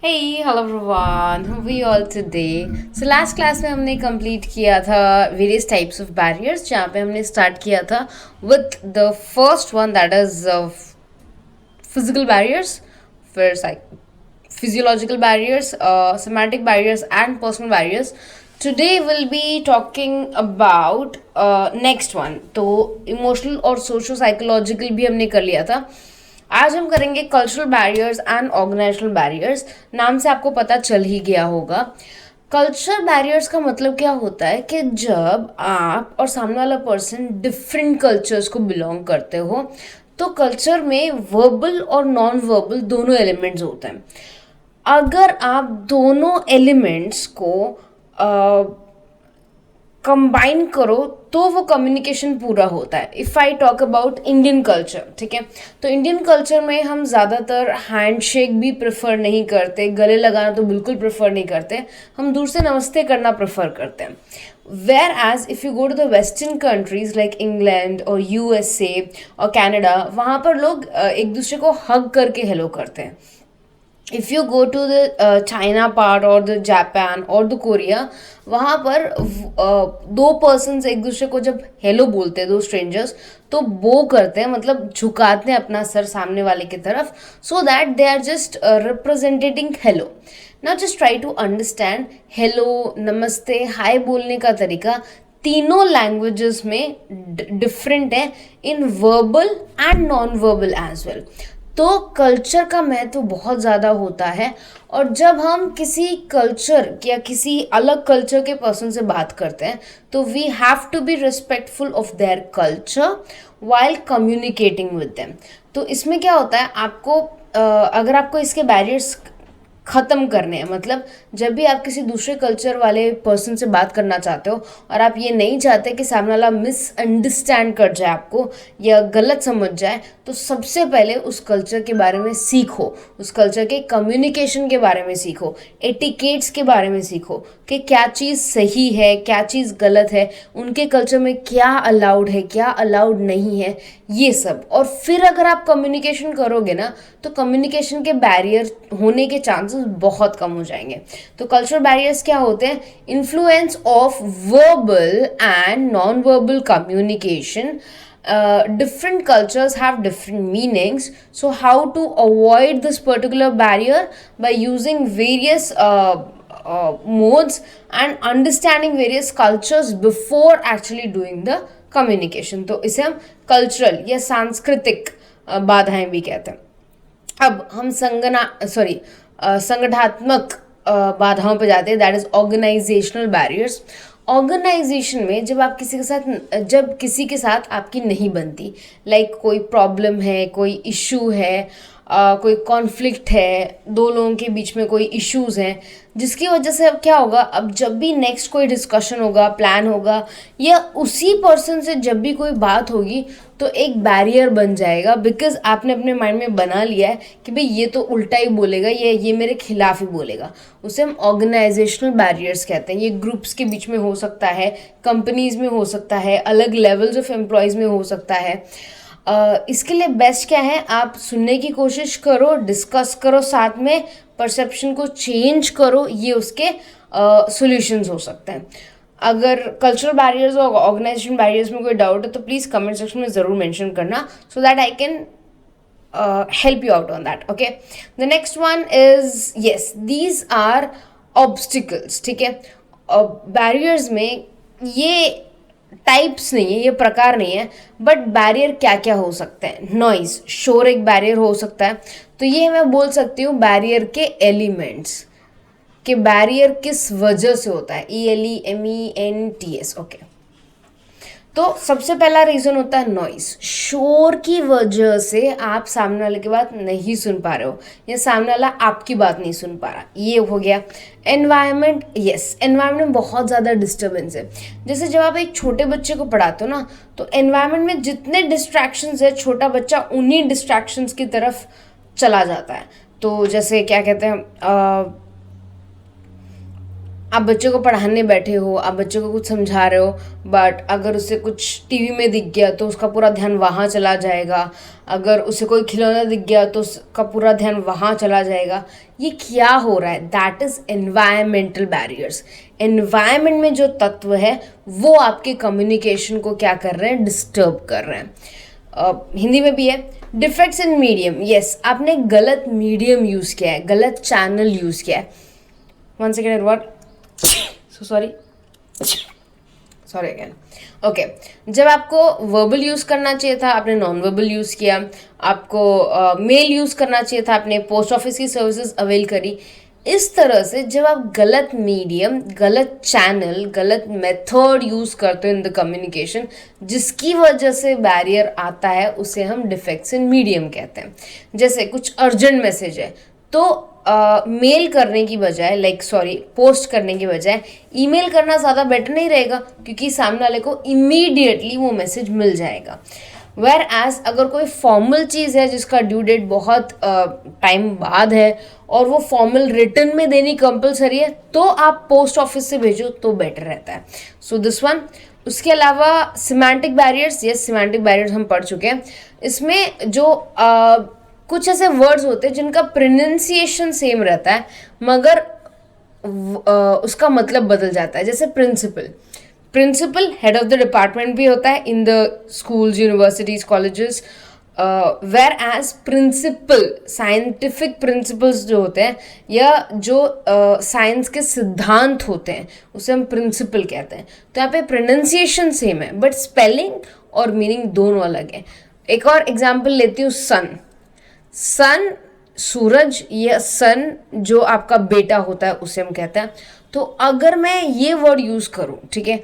Hey, hello everyone. How are we all today? So last class में हमने complete किया था various types of barriers जहाँ पे हमने start किया था with the first one that is physical barriers, फिर physiological barriers, semantic barriers and personal barriers. Today we'll be talking about next one. तो emotional और socio psychological भी हमने कर लिया था. आज हम करेंगे cultural barriers and organisational barriers. नाम से आपको पता चल ही गया होगा. कल्चरल बैरियर्स का मतलब क्या होता है कि जब आप और सामने वाला पर्सन डिफरेंट कल्चर्स को बिलोंग करते हो तो कल्चर में वर्बल और नॉन वर्बल दोनों एलिमेंट्स होते हैं. अगर आप दोनों एलिमेंट्स को कंबाइन करो तो वो कम्युनिकेशन पूरा होता है. If I talk about Indian culture, ठीक है, तो इंडियन कल्चर में हम ज़्यादातर हैंडशेक भी प्रेफर नहीं करते, गले लगाना तो बिल्कुल प्रेफर नहीं करते, हम दूर से नमस्ते करना प्रेफर करते हैं. Whereas if you go to the western countries like England USA यूएसए और कनाडा, वहाँ पर लोग एक दूसरे को हग करके हेलो करते हैं. If you go to the China part और द जापान और द कोरिया, वहाँ पर दो पर्सन्स एक दूसरे को जब हेलो बोलते हैं, दो स्ट्रेंजर्स, तो बो करते हैं, मतलब झुकाते हैं अपना सर सामने वाले की तरफ, so that they are just representing hello. Now just try to understand hello, namaste, hi बोलने का तरीका तीनों लैंग्वेजेस में डिफरेंट है in verbal and non verbal as well. तो कल्चर का महत्व बहुत ज़्यादा होता है. और जब हम किसी कल्चर या किसी अलग कल्चर के पर्सन से बात करते हैं तो we have to be respectful of their culture while communicating with them. तो इसमें क्या होता है, आपको अगर आपको इसके बैरियर्स ख़त्म करने हैं, मतलब जब भी आप किसी दूसरे कल्चर वाले पर्सन से बात करना चाहते हो और आप ये नहीं चाहते कि सामने वाला मिसअंडरस्टैंड कर जाए आपको या गलत समझ जाए, तो सबसे पहले उस कल्चर के बारे में सीखो, उस कल्चर के कम्युनिकेशन के बारे में सीखो, एटिकेट्स के बारे में सीखो कि क्या चीज़ सही है, क्या चीज़ गलत है, उनके कल्चर में क्या अलाउड है, क्या अलाउड नहीं है, ये सब. और फिर अगर आप कम्युनिकेशन करोगे ना तो कम्युनिकेशन के बैरियर होने के चांसेस बहुत कम हो जाएंगे. तो कल्चरल बैरियर्स क्या होते हैं? Influence of verbal and non verbal communication. Different cultures have different meanings, so how to avoid this particular barrier? By using various modes and understanding various cultures before actually doing the communication. तो इसे हम cultural या सांस्कृतिक बाधाएं भी कहते हैं. अब हम संगठनात्मक बाधाओं पे जाते हैं, that is organisational barriers. Organisation में जब किसी के साथ आपकी नहीं बनती, लाइक कोई प्रॉब्लम है, कोई इशू है, कोई कॉन्फ्लिक्ट है, दो लोगों के बीच में कोई इश्यूज हैं, जिसकी वजह से अब क्या होगा, अब जब भी नेक्स्ट कोई डिस्कशन होगा, प्लान होगा, या उसी पर्सन से जब भी कोई बात होगी तो एक बैरियर बन जाएगा, बिकॉज आपने अपने माइंड में बना लिया है कि भाई ये तो उल्टा ही बोलेगा, ये मेरे खिलाफ ही बोलेगा. उसे हम ऑर्गेनाइजेशनल बैरियर्स कहते हैं. ये ग्रुप्स के बीच में हो सकता है, कंपनीज में हो सकता है, अलग लेवल्स ऑफ एम्प्लॉयज़ में हो सकता है. इसके लिए बेस्ट क्या है, आप सुनने की कोशिश करो, डिस्कस करो साथ में, परसेप्शन को चेंज करो, ये उसके सॉल्यूशंस हो सकते हैं. अगर कल्चरल बैरियर्स और ऑर्गेनाइजेशन बैरियर्स में कोई डाउट है तो प्लीज़ कमेंट सेक्शन में ज़रूर मेंशन करना, so that I can help you out on that. Okay, the next one is, yes, these are obstacles. ठीक है, बैरियर्स में ये टाइप्स नहीं है, ये प्रकार नहीं है, बट बैरियर क्या क्या हो सकते हैं. नॉइज, शोर एक बैरियर हो सकता है. तो ये मैं बोल सकती हूँ बैरियर के एलिमेंट्स, कि बैरियर किस वजह से होता है. ELEMENTS. ओके, तो सबसे पहला रीज़न होता है नॉइस. शोर की वजह से आप सामने वाले की बात नहीं सुन पा रहे हो या सामने वाला आपकी बात नहीं सुन पा रहा, ये हो गया. एनवायरनमेंट, यस, एनवायरनमेंट में बहुत ज़्यादा डिस्टर्बेंस है. जैसे जब आप एक छोटे बच्चे को पढ़ाते हो ना, तो एनवायरनमेंट में जितने डिस्ट्रैक्शंस है, छोटा बच्चा उन्हीं डिस्ट्रैक्शंस की तरफ चला जाता है. तो जैसे क्या कहते हैं, आप बच्चों को पढ़ाने बैठे हो, आप बच्चों को कुछ समझा रहे हो, बट अगर उसे कुछ टीवी में दिख गया तो उसका पूरा ध्यान वहाँ चला जाएगा, अगर उसे कोई खिलौना दिख गया तो उसका पूरा ध्यान वहाँ चला जाएगा। ये क्या हो रहा है? That is environmental barriers. Environment में जो तत्व है वो आपके कम्युनिकेशन को क्या कर रहे हैं? डिस्टर्ब कर रहे हैं। हिंदी में भी है डिफेक्ट्स इन मीडियम। यस, आपने गलत मीडियम यूज़ किया है, गलत चैनल यूज़ किया है। One second, what, so sorry again. Okay, जब आपको वर्बल यूज़ करना चाहिए था आपने नॉन वर्बल यूज़ किया, आपको मेल यूज़ करना चाहिए था आपने पोस्ट ऑफिस की सर्विसेज अवेल करी। इस तरह से जब आप गलत मीडियम, गलत चैनल, गलत मेथड यूज़ करते हो इन द कम्युनिकेशन, जिसकी वजह से बैरियर आता है, उसे हम डिफेक्ट्स इन मीडियम कहते हैं। जैसे कुछ अर्जेंट मैसेज है तो मेल करने की बजाय पोस्ट करने की बजाय ईमेल करना ज़्यादा बेटर नहीं रहेगा, क्योंकि सामने वाले को इमीडिएटली वो मैसेज मिल जाएगा। वेयर एज अगर कोई फॉर्मल चीज़ है जिसका ड्यू डेट बहुत टाइम बाद है और वो फॉर्मल रिटर्न में देनी कंपलसरी है, तो आप पोस्ट ऑफिस से भेजो तो बेटर रहता है। So this one. उसके अलावा semantic barriers, yes semantic barriers हम पढ़ चुके हैं। इसमें जो कुछ ऐसे वर्ड्स होते हैं जिनका प्रोनाउंसिएशन सेम रहता है मगर उसका मतलब बदल जाता है। जैसे principal head of the department भी होता है in the schools, universities, colleges. Whereas principal, scientific principles जो होते हैं या जो साइंस के सिद्धांत होते हैं उसे हम प्रिंसिपल कहते हैं। तो यहाँ पे प्रोनाउंसिएशन सेम है बट स्पेलिंग और मीनिंग दोनों अलग है। एक और एग्जाम्पल लेती हूँ, सन सूरज या सन जो आपका बेटा होता है उसे हम कहते हैं। तो अगर मैं ये वर्ड यूज़ करूँ, ठीक है,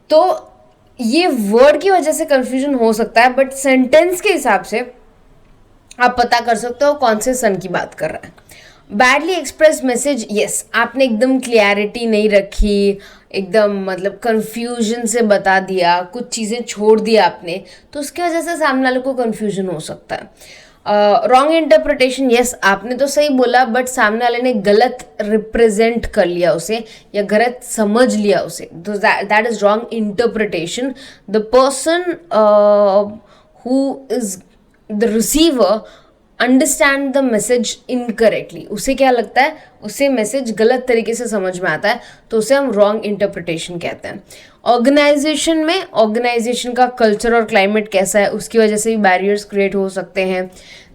तो ये वर्ड की वजह से कंफ्यूजन हो सकता है बट सेंटेंस के हिसाब से आप पता कर सकते हो कौन से सन की बात कर रहा है। बैडली एक्सप्रेस मैसेज, यस आपने एकदम क्लियरिटी नहीं रखी, एकदम मतलब कंफ्यूजन से बता दिया, कुछ चीज़ें छोड़ दिया आपने, तो उसकी वजह से सामने वाले को कंफ्यूजन हो सकता है। रॉन्ग इंटरप्रिटेशन, यस आपने तो सही बोला बट सामने वाले ने गलत रिप्रेजेंट कर लिया उसे या गलत समझ लिया उसे, तो that is wrong interpretation. The person who is the receiver understand the message incorrectly, उसे क्या लगता है, उसे मैसेज गलत तरीके से समझ में आता है, तो उसे हम रॉन्ग इंटरप्रिटेशन कहते हैं। ऑर्गेनाइजेशन में, ऑर्गेनाइजेशन का कल्चर और क्लाइमेट कैसा है उसकी वजह से भी बैरियर्स क्रिएट हो सकते हैं।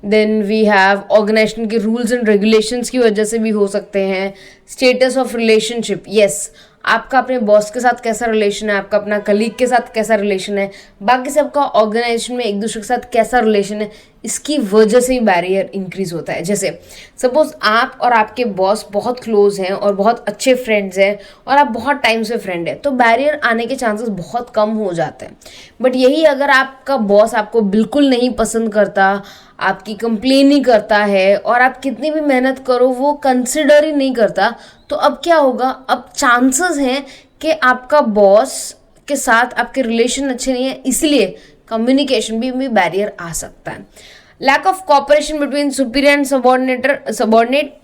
देन वी हैव ऑर्गेनाइजेशन के रूल्स एंड रेगुलेशंस की वजह से भी हो सकते हैं। स्टेटस ऑफ रिलेशनशिप, यस आपका अपने बॉस के साथ कैसा रिलेशन है, आपका अपना कलीग के साथ कैसा रिलेशन है, बाकी सबका ऑर्गेनाइजेशन में एक दूसरे के साथ कैसा रिलेशन है, इसकी वजह से ही बैरियर इंक्रीज होता है। जैसे सपोज आप और आपके बॉस बहुत क्लोज हैं और बहुत अच्छे फ्रेंड्स हैं और आप बहुत टाइम से फ्रेंड हैं, तो बैरियर आने के चांसेस बहुत कम हो जाते हैं। बट यही अगर आपका बॉस आपको बिल्कुल नहीं पसंद करता, आपकी कंप्लेन नहीं करता है और आप कितनी भी मेहनत करो वो कंसिडर ही नहीं करता, तो अब क्या होगा, अब चांसेस हैं कि आपका बॉस के साथ आपके रिलेशन अच्छे नहीं है, इसलिए कम्युनिकेशन भी बैरियर आ सकता है। Lack of cooperation between superior and subordinate,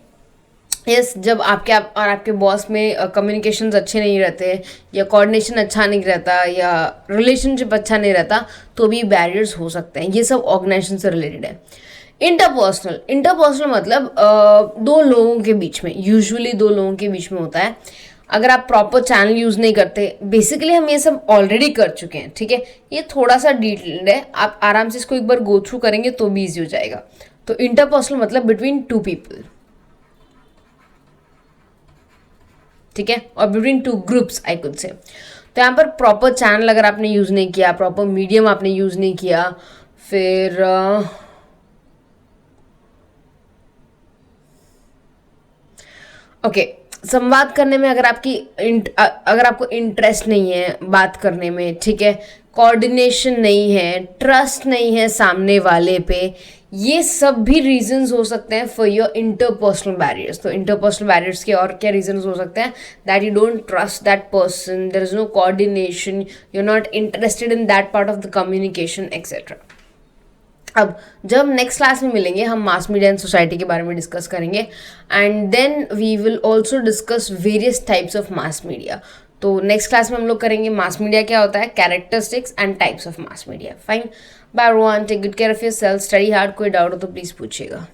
yes जब आपके बॉस में कम्युनिकेशंस अच्छे नहीं रहते या कोऑर्डिनेशन अच्छा नहीं रहता या रिलेशनशिप अच्छा नहीं रहता, तो भी बैरियर्स हो सकते हैं। ये सब ऑर्गेनाइजेशन से रिलेटेड है। इंटरपर्सनल मतलब दो लोगों के बीच में, यूजुअली दो लोगों के बीच में होता है। अगर आप प्रॉपर चैनल यूज़ नहीं करते, बेसिकली हम ये सब ऑलरेडी कर चुके हैं, ठीक है, ये थोड़ा सा डिटेल्ड है, आप आराम से इसको एक बार गो थ्रू करेंगे तो भी ईजी हो जाएगा। तो इंटरपर्सनल मतलब बिटवीन टू पीपल, ठीक है, और between two groups I could say. तो यहाँ पर प्रॉपर चैनल अगर आपने यूज़ नहीं किया, प्रॉपर मीडियम आपने यूज़ नहीं किया, फिर ओके संवाद करने में अगर आपको इंटरेस्ट नहीं है बात करने में, ठीक है, कोऑर्डिनेशन नहीं है, ट्रस्ट नहीं है सामने वाले पे, ये सब भी रीजंस हो सकते हैं फॉर योर इंटरपर्सनल बैरियर्स। तो इंटरपर्सनल बैरियर्स के और क्या रीजंस हो सकते हैं, that you don't trust that person, there is no coordination, you are not interested in that part of the communication etcetera. अब जब नेक्स्ट क्लास में मिलेंगे हम मास मीडिया एंड सोसाइटी के बारे में डिस्कस करेंगे, and then we will also discuss various types of mass media. तो नेक्स्ट क्लास में हम लोग करेंगे मास मीडिया क्या होता है, characteristics and types of mass media. Fine, bye everyone, take good care of yourself, study hard. कोई doubt हो तो प्लीज़ पूछिएगा।